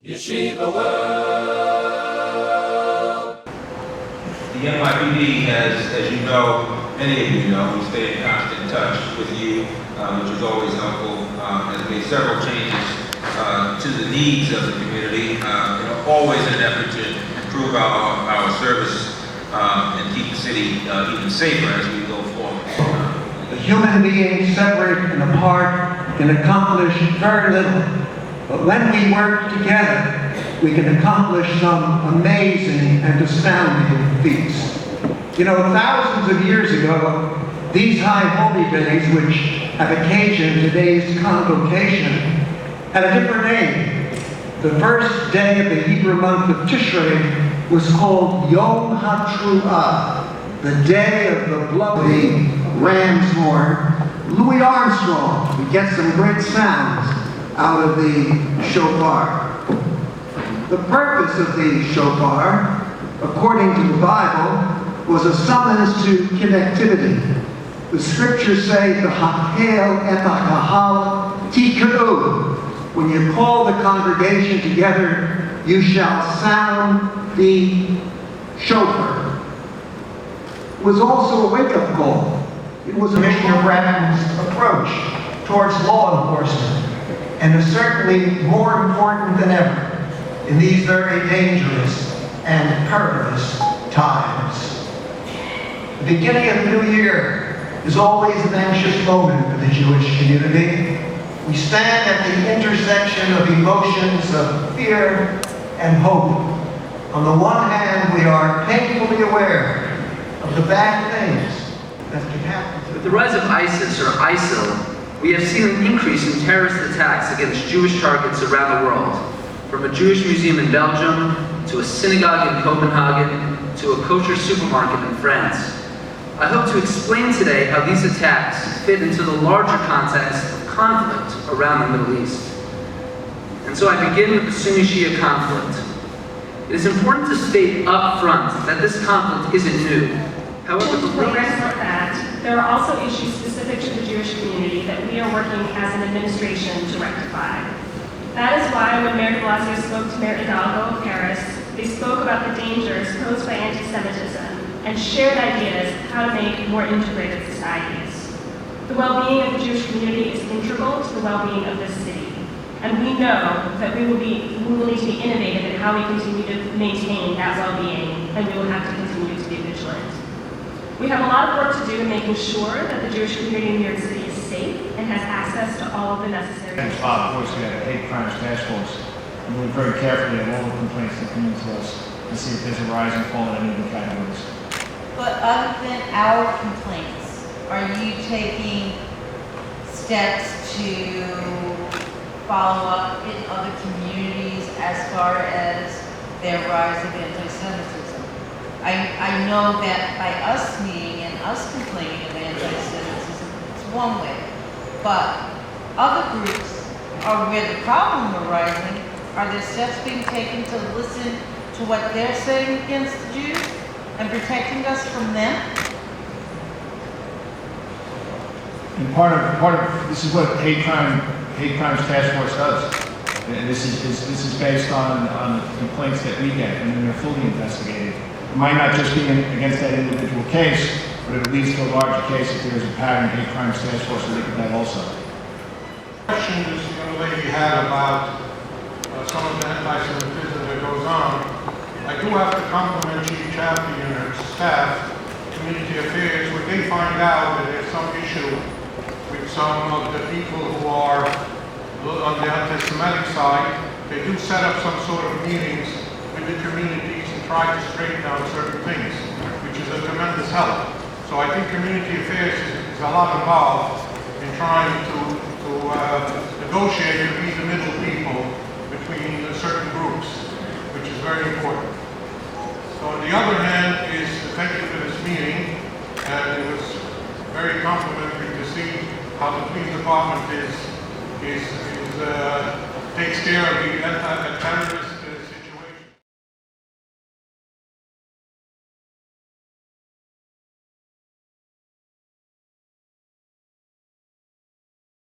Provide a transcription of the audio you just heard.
Yeshiva World. The NYPD has, as you know, many of you know, we stay in constant touch with you, which is always helpful. Has made several changes to the needs of the community, always in an effort to improve our service and keep the city even safer as we go forward. A human being separate and apart can accomplish very little. But when we work together, we can accomplish some amazing and astounding feats. You know, thousands of years ago, these high holy days, which have occasioned today's convocation, had a different name. The first day of the Hebrew month of Tishrei was called Yom HaTruah, the day of the bloody ram's horn. Louis Armstrong would get some great sounds out of the shofar. The purpose of the shofar, according to the Bible, was a summons to connectivity. The scriptures say, "V'hakel et ha'kahal tika'u." When you call the congregation together, you shall sound the shofar. It was also a wake-up call. It was Commissioner Bratton's approach towards law enforcement, and is certainly more important than ever in these very dangerous and perilous times. The beginning of the new year is always an anxious moment for the Jewish community. We stand at the intersection of emotions of fear and hope. On the one hand, we are painfully aware of the bad things that can happen. With the rise of ISIS or ISIL, we have seen an increase in terrorist attacks against Jewish targets around the world, from a Jewish museum in Belgium, to a synagogue in Copenhagen, to a kosher supermarket in France. I hope to explain today how these attacks fit into the larger context of conflict around the Middle East. And so I begin with the Sunni-Shia conflict. It is important to state up front that this conflict isn't new. However, the there are also issues specific to the Jewish community that we are working as an administration to rectify. That is why when Mayor de Blasio spoke to Mayor Hidalgo of Paris, they spoke about the dangers posed by anti-Semitism and shared ideas of how to make more integrated societies. The well-being of the Jewish community is integral to the well-being of this city. And we know that we will need to be innovative in how we continue to maintain that well-being, and we will have to continue to be vigilant. We have a lot of work to do in making sure that the Jewish community in New York City is safe and has access to all of the necessary. Of course, we have a hate crimes task force. We look very carefully at all the complaints that come into us and see if there's a rise and fall in any of the categories. But other than our complaints, are you taking steps to follow up in other communities as far as their rise of anti-Semitism? I know that by us meeting and us complaining of anti-Semitism, it's one way. But other groups are where the problem arising. Are there steps being taken to listen to what they're saying against the Jews and protecting us from them? And part of this is what hate crimes task force does. And this is based on the complaints that we get, and then they're fully investigated. It might not just be against that individual case, but if it leads to a larger case, if there's a pattern, hate crimes task force will look at that also. Question this young lady had about some of the anti-Semitism that goes on. I do have to compliment Chief Chapter Unit staff, Community Affairs, when they find out that there's some issue with some of the people who are on the anti-Semitic side, they do set up some sort of meetings with the communities and try to straighten out certain things, which is a tremendous help. So I think Community Affairs is a lot involved in trying to negotiate and be the middle people between certain groups, which is very important. So on the other hand is thank you for this meeting, and it was very complimentary to see how the police department takes care of the anti-terrorist